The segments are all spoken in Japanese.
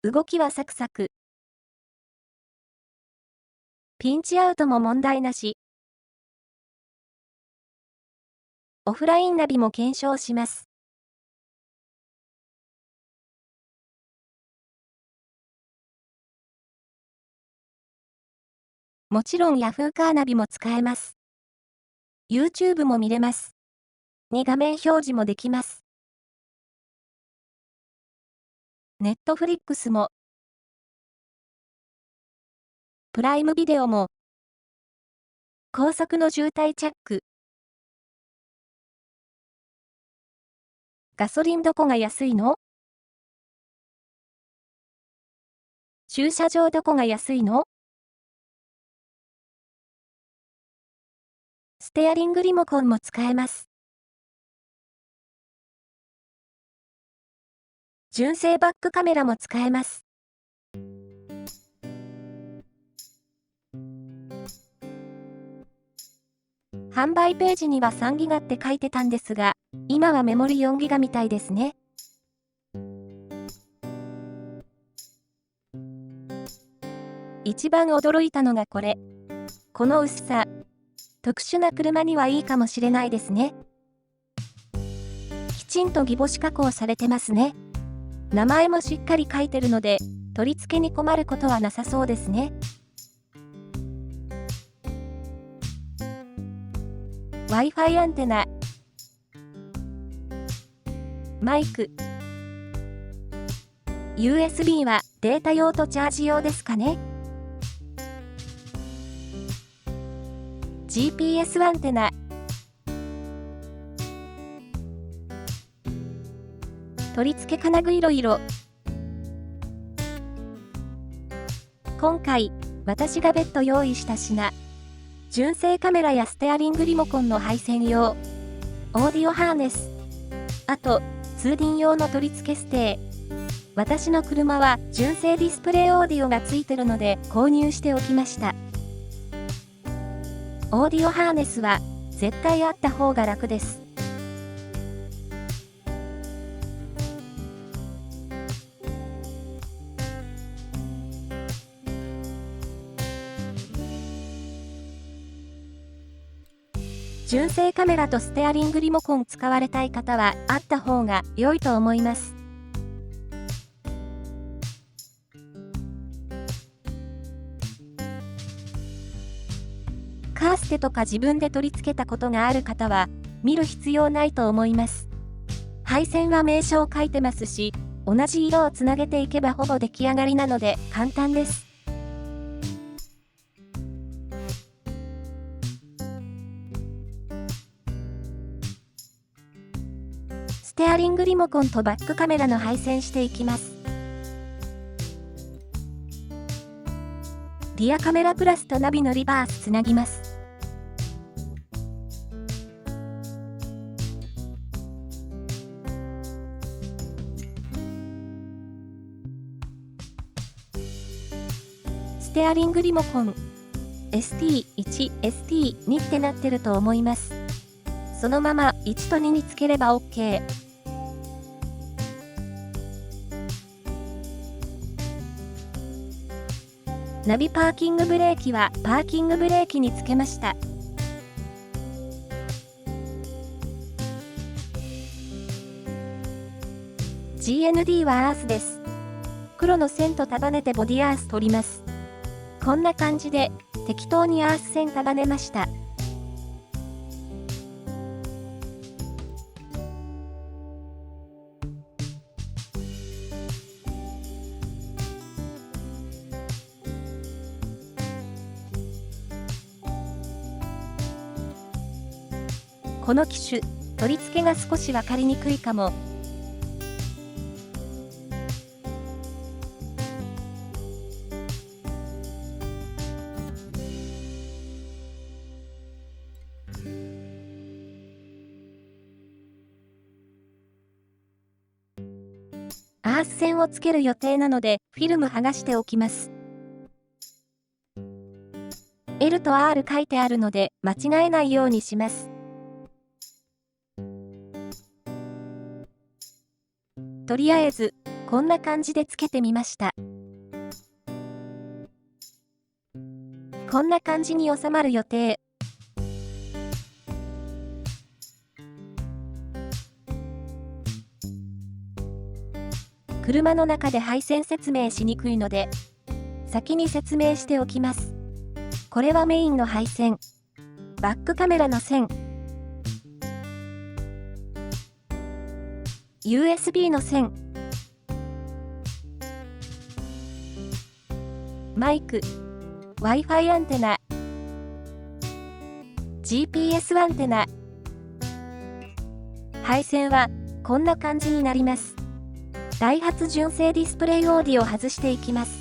動きはサクサク。ピンチアウトも問題なし。オフラインナビも検証します。もちろん Yahoo カーナビも使えます。YouTube も見れます。に画面表示もできます。Netflix も。プライムビデオも。高速の渋滞チャック。ガソリンどこが安いの？駐車場どこが安いの？ステアリングリモコンも使えます。純正バックカメラも使えます。販売ページには3ギガって書いてたんですが、今はメモリ4ギガみたいですね。一番驚いたのがこれ。この薄さ。特殊な車にはいいかもしれないですね。きちんとギボシ加工されてますね。名前もしっかり書いてるので、取り付けに困ることはなさそうですね。Wi-Fi アンテナ。マイク。USB はデータ用とチャージ用ですかね。GPS アンテナ。取り付け金具いろいろ。今回、私が別途用意した品。純正カメラやステアリングリモコンの配線用。オーディオハーネス。あと、通勤用の取り付けステー。私の車は純正ディスプレイオーディオがついてるので購入しておきました。オーディオハーネスは絶対あった方が楽です。純正カメラとステアリングリモコン使われたい方はあった方が良いと思います。カーステとか自分で取り付けたことがある方は見る必要ないと思います。配線は名称書いてますし、同じ色をつなげていけばほぼ出来上がりなので簡単です。ステアリングリモコンとバックカメラの配線していきます。リアカメラプラスとナビのリバースつなぎます。ステアリングリモコン ST1、ST2 ってなってると思います。そのまま1と2につければ OK。ナビパーキングブレーキはパーキングブレーキにつけました。GND はアースです。黒の線と束ねてボディアース取ります。こんな感じで適当にアース線束ねました。この機種、取り付けが少しわかりにくいかも。アース線をつける予定なので、フィルム剥がしておきます。L と R 書いてあるので、間違えないようにします。とりあえず、こんな感じでつけてみました。こんな感じに収まる予定。車の中で配線説明しにくいので、先に説明しておきます。これはメインの配線。バックカメラの線。USB の線。マイク。Wi-Fi アンテナ。GPS アンテナ。配線はこんな感じになります。ダイハツ純正ディスプレイオーディを外していきます。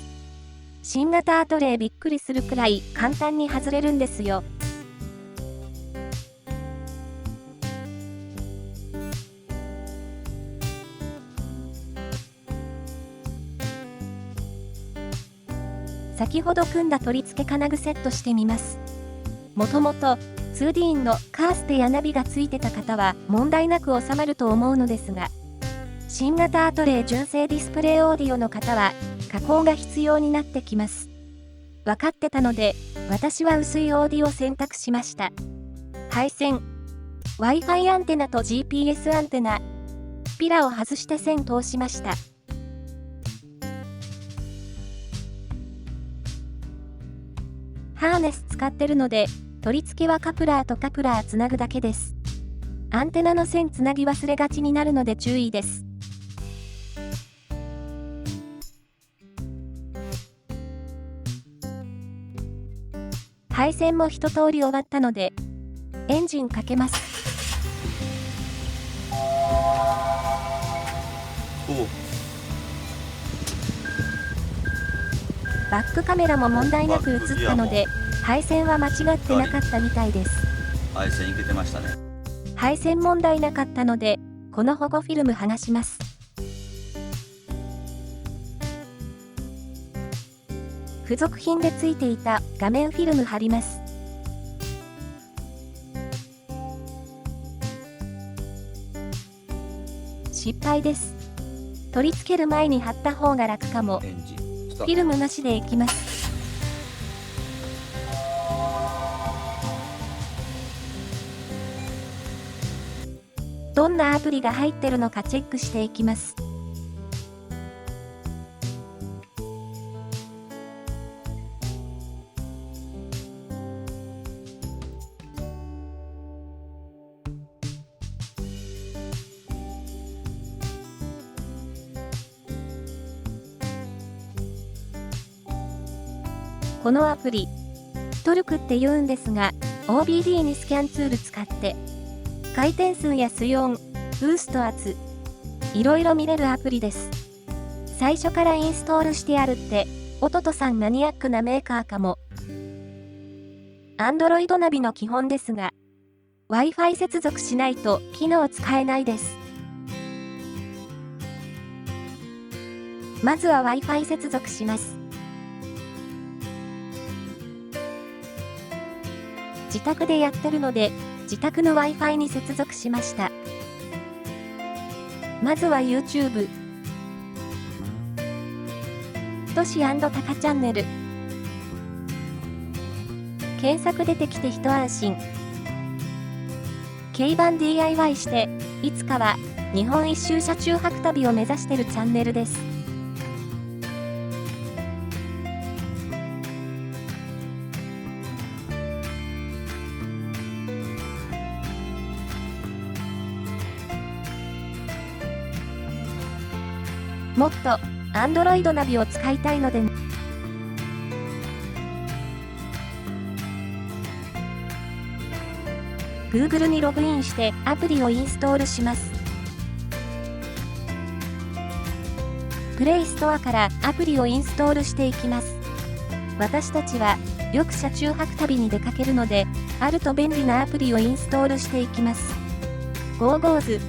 新型アトレイびっくりするくらい簡単に外れるんですよ。先ほど組んだ取り付け金具セットしてみます。もともと 2D のカーステやナビがついてた方は問題なく収まると思うのですが、新型アトレイ純正ディスプレイオーディオの方は加工が必要になってきます。分かってたので、私は薄いオーディを選択しました。配線、Wi-Fi アンテナと GPS アンテナ、ピラを外して線通しました。ハーネス使ってるので、取り付けはカプラーとカプラーつなぐだけです。アンテナの線つなぎ忘れがちになるので注意です。配線も一通り終わったので、エンジンかけます。バックカメラも問題なく映ったので、配線は間違ってなかったみたいです。配線いけてましたね。配線問題なかったので、この保護フィルム剥がします。付属品でついていた画面フィルム貼ります。失敗です。取り付ける前に貼った方が楽かも。フィルムなしでいきます。どんなアプリが入ってるのかチェックしていきます。このアプリ、トルクって言うんですが、OBD にスキャンツール使って、回転数や水温、ブースト圧、いろいろ見れるアプリです。最初からインストールしてあるって、おととさんマニアックなメーカーかも。Android ナビの基本ですが、Wi-Fi 接続しないと機能使えないです。まずは Wi-Fi 接続します。自宅でやってるので、自宅の Wi-Fi に接続しました。まずは YouTube。とし&たかチャンネル。検索出てきて一安心。軽バン DIY して、いつかは日本一周車中泊旅を目指してるチャンネルです。もっと Android ナビを使いたいので、Google にログインしてアプリをインストールします。プレイストアからアプリをインストールしていきます。私たちはよく車中泊旅に出かけるので、あると便利なアプリをインストールしていきます。GoGo's。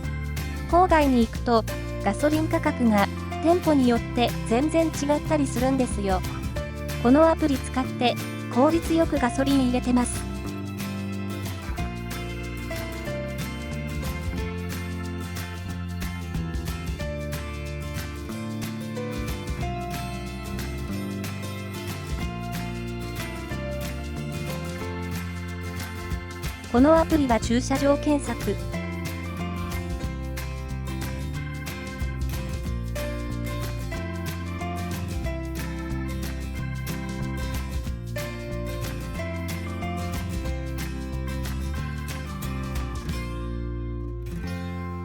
郊外に行くとガソリン価格が店舗によって全然違ったりするんですよ。このアプリ使って効率よくガソリン入れてます。このアプリは駐車場検索。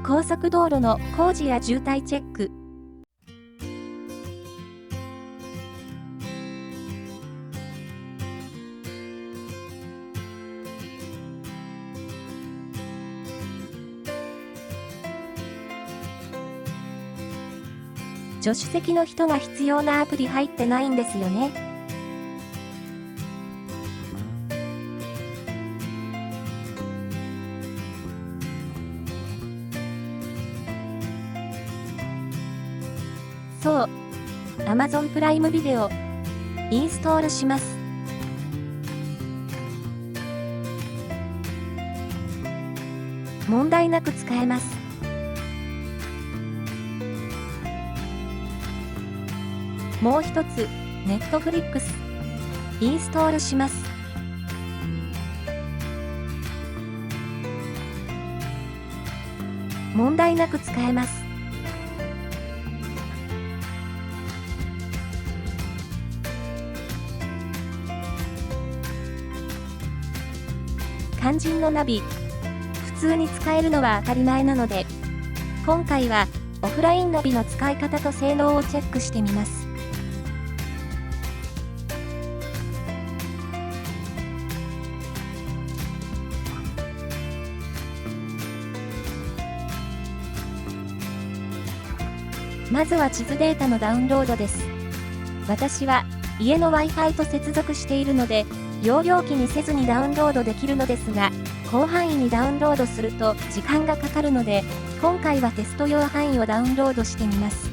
高速道路の工事や渋滞チェック。助手席の人が必要なアプリ入ってないんですよね。そう。Amazon プライムビデオ。インストールします。問題なく使えます。もう一つ、Netflix。インストールします。問題なく使えます。肝心のナビ。普通に使えるのは当たり前なので、今回はオフラインナビの使い方と性能をチェックしてみます。まずは地図データのダウンロードです。私は家の Wi-Fi と接続しているので、容量気にせずにダウンロードできるのですが、広範囲にダウンロードすると時間がかかるので、今回はテスト用範囲をダウンロードしてみます。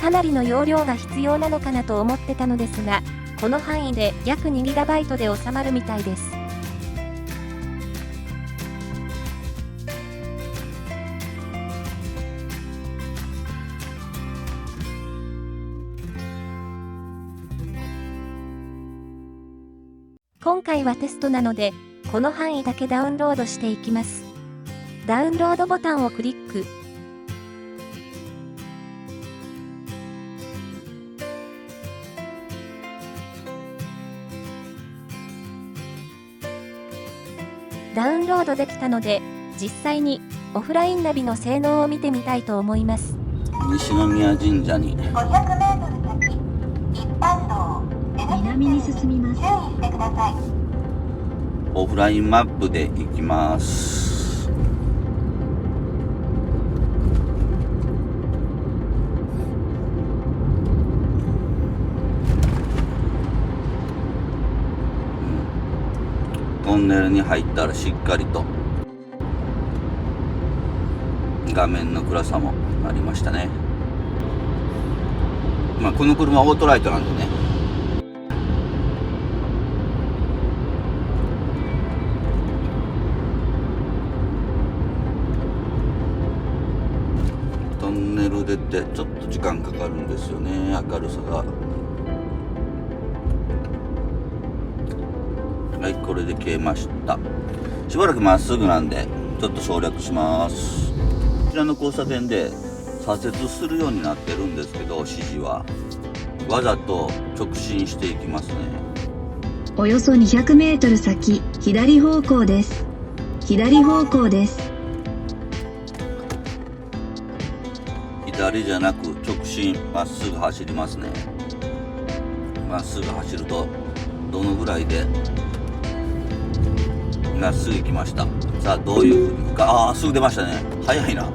かなりの容量が必要なのかなと思ってたのですが、この範囲で約 2GB で収まるみたいです。今回はテストなので、この範囲だけダウンロードしていきます。ダウンロードボタンをクリック。ダウンロードできたので、実際にオフラインナビの性能を見てみたいと思います。西宮神社に 500m 先、一般道、南に進みます。注意してください。オフラインマップで行きます。トンネルに入ったらしっかりと画面の暗さもありましたね。まあこの車オートライトなんでね。トンネル出てちょっと時間かかるんですよね、明るさが。はい、これで消えました。しばらくまっすぐなんでちょっと省略します。こちらの交差点で左折するようになってるんですけど、指示はわざと直進していきますね。およそ200メートル先、左方向です。左方向です。左じゃなく直進、まっすぐ走りますね。まっすぐ走るとどのぐらいでまっすぐ行きました。さあどういうふうにか、ああすぐ出ましたね。早いな。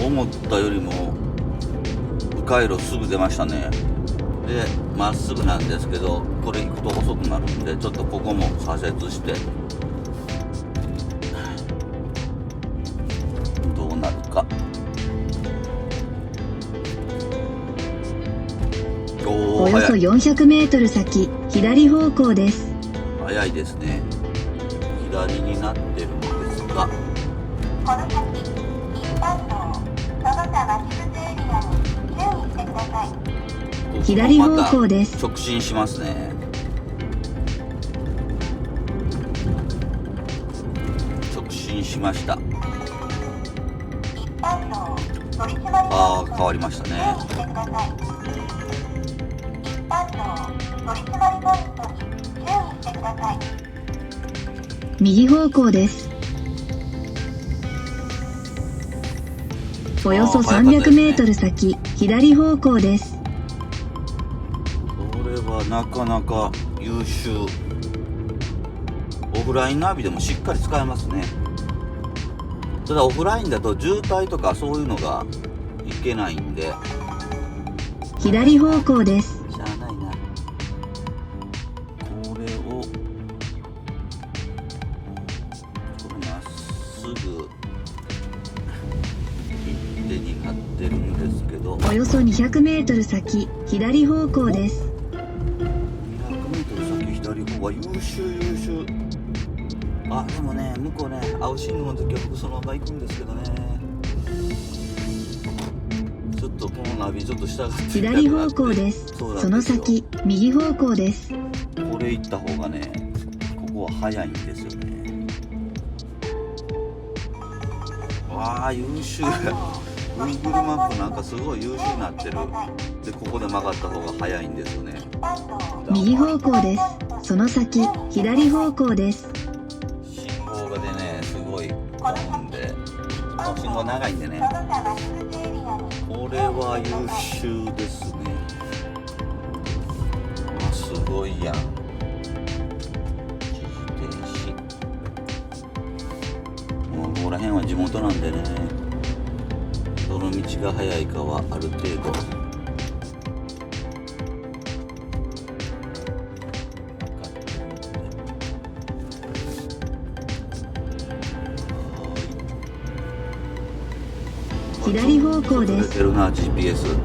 思ったよりも迂回路すぐ出ましたね。でまっすぐなんですけど、これ行くと細くなるんで、ちょっとここも左折してどうなるか。およそ400メートル先、左方向です。早いですね。左になってるんですが、この先、一般道、その他待ち伏せエリアに注意してください。左方向です。直進しますね。しました。ああ、変わりましたね。右方向です。およそ300メートル先、左方向です。これはなかなか優秀。オフラインナビでもしっかり使えますね。ただオフラインだと渋滞とかそういうのがいけないんで。左方向です。しゃあないな。これをまっすぐ一手になってるんですけど、およそ200メートル先、左方向です。200メートル先左方が優秀優秀。あ、でもね、向こうね、青信号の時は僕そのまま行くんですけどね。ちょっとこのナビちょっと従って左方向です。その先、右方向です。これ行った方がね、ここは早いんですよね。わあ、優秀。Google マップなんかすごい優秀になってる。で、ここで曲がった方が早いんですよね。右方向です。その先、左方向です。信号がでね、すごい混んで、信号長いんでね。これは優秀ですね。あ、すごいやん。一時停止。もうここら辺は地元なんでね、どの道が速いかはある程度分かってるので。左方向でずれす。てるな GPS。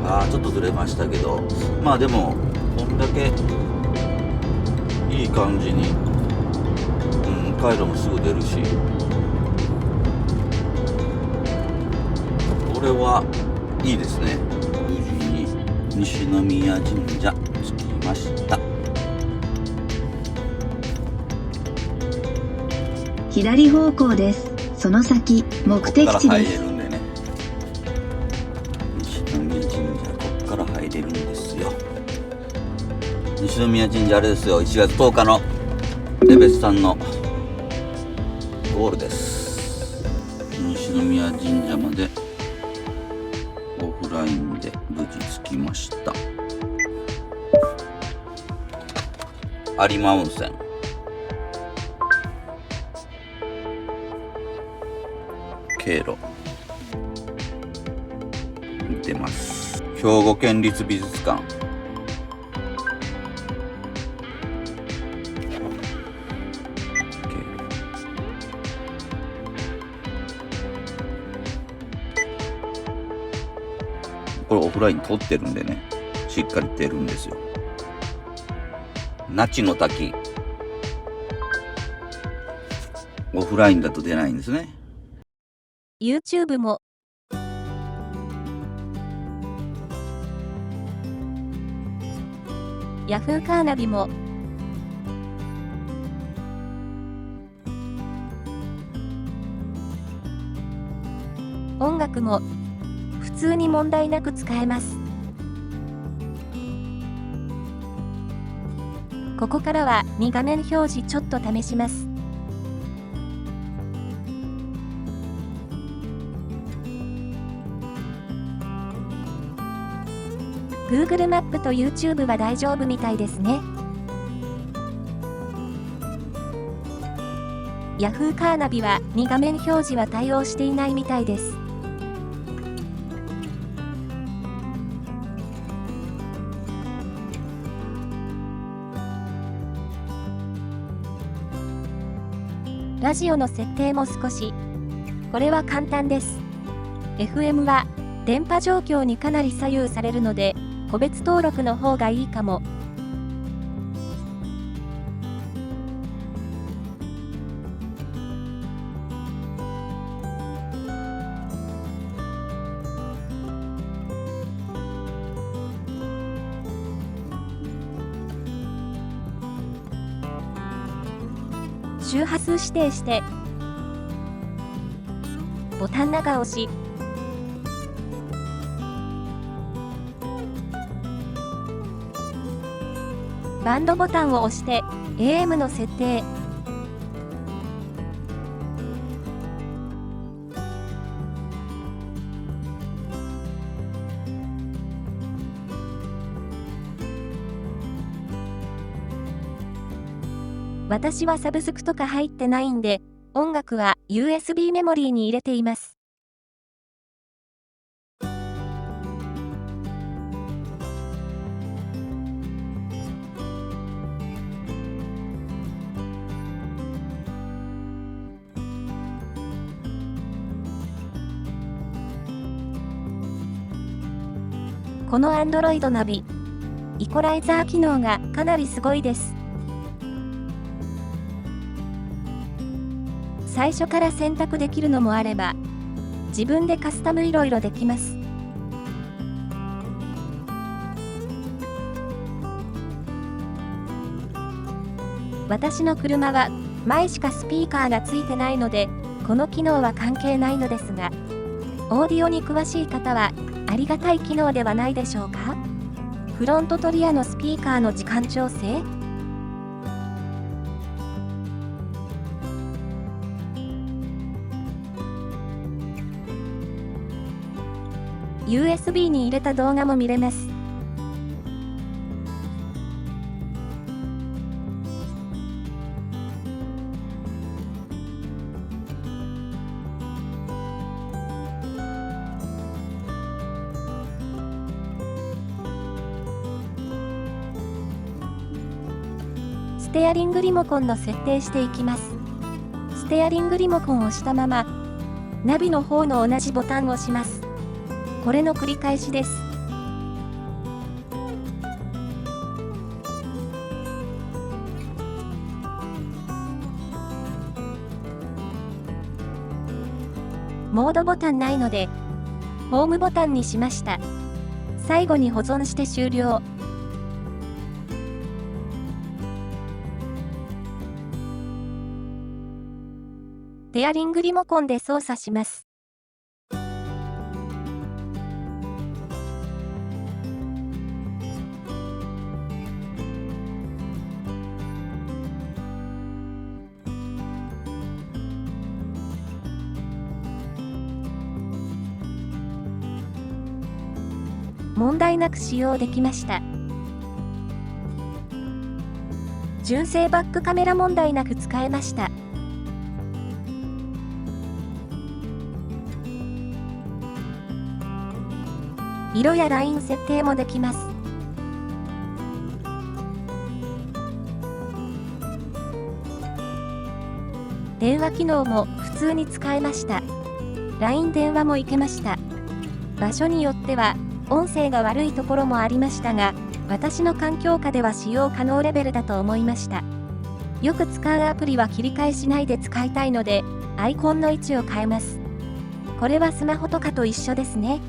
あーちょっとずれましたけど、まあでもこんだけいい感じに、回路もすぐ出るし、これはいいですね。無事に西宮神社着きました。左方向です。その先、目的こっ地です。から入れるんでね。西宮神社、こっから入れるんですよ。西宮神社あれですよ、1月10日のレベスさんのゴールです。西宮神社までオフラインで無事着きました。有馬温泉。経路見てます。兵庫県立美術館。これオフライン撮ってるんでね、しっかり出るんですよ。那智の滝。オフラインだと出ないんですね。YouTube もYahoo カーナビも音楽も普通に問題なく使えます。ここからは2画面表示ちょっと試します。Google マップと YouTube は大丈夫みたいですね。Yahoo カーナビは2画面表示は対応していないみたいです。ラジオの設定も少し。これは簡単です。FM は電波状況にかなり左右されるので、個別登録の方がいいかも。周波数指定して、ボタン長押し。バンドボタンを押して AM の設定。私はサブスクとか入ってないんで、音楽は USB メモリーに入れています。この Android ナビ、イコライザー機能がかなりすごいです。最初から選択できるのもあれば、自分でカスタムいろいろできます。私の車は前しかスピーカーがついてないので、この機能は関係ないのですが、オーディオに詳しい方はありがたい機能ではないでしょうか？フロントとリアのスピーカーの時間調整？USB に入れた動画も見れます。ステアリングリモコンの設定していきます。ステアリングリモコンを押したまま、ナビの方の同じボタンを押します。これの繰り返しです。モードボタンないので、ホームボタンにしました。最後に保存して終了。ステアリングリモコンで操作します。問題なく使用できました。純正バックカメラ問題なく使えました。色やライン設定もできます。電話機能も普通に使えました。LINE 電話もいけました。場所によっては音声が悪いところもありましたが、私の環境下では使用可能レベルだと思いました。よく使うアプリは切り替えしないで使いたいので、アイコンの位置を変えます。これはスマホとかと一緒ですね。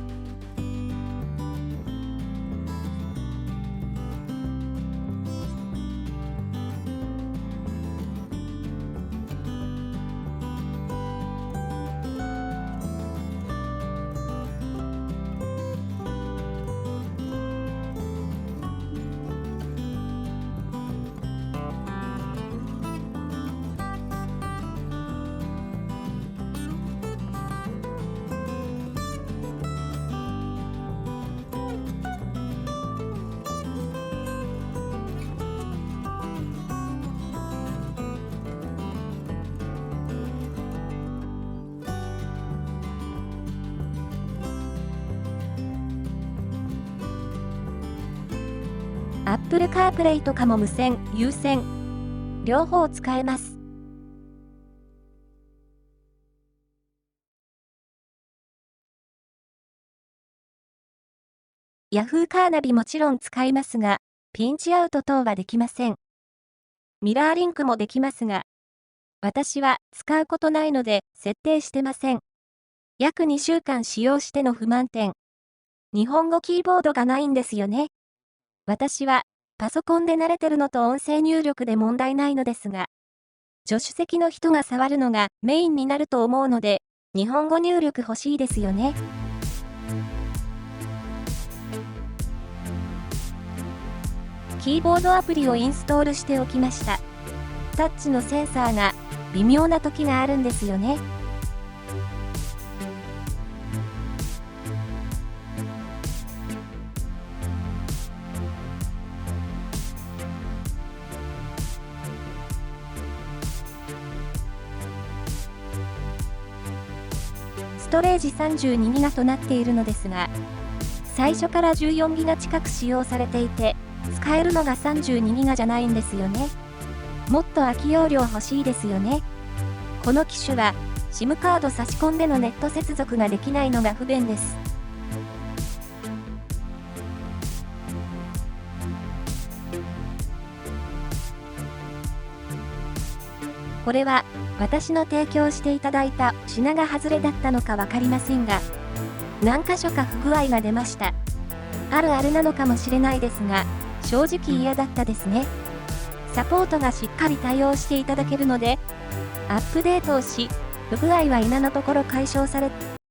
Apple CarPlay とかも無線、有線、両方使えます。Yahoo カーナビもちろん使いますが、ピンチアウト等はできません。ミラーリンクもできますが、私は使うことないので設定してません。約2週間使用しての不満点。日本語キーボードがないんですよね。私はパソコンで慣れてるのと音声入力で問題ないのですが、助手席の人が触るのがメインになると思うので、日本語入力欲しいですよね。キーボードアプリをインストールしておきました。タッチのセンサーが微妙な時があるんですよね。ストレージ32ギガとなっているのですが、最初から14ギガ近く使用されていて、使えるのが32ギガじゃないんですよね。もっと空き容量欲しいですよね。この機種は、SIM カード差し込んでのネット接続ができないのが不便です。これは、私の提供していただいた品が外れだったのかわかりませんが、何箇所か不具合が出ました。あるあるなのかもしれないですが、正直嫌だったですね。サポートがしっかり対応していただけるので、アップデートをし、不具合は今のところ解消され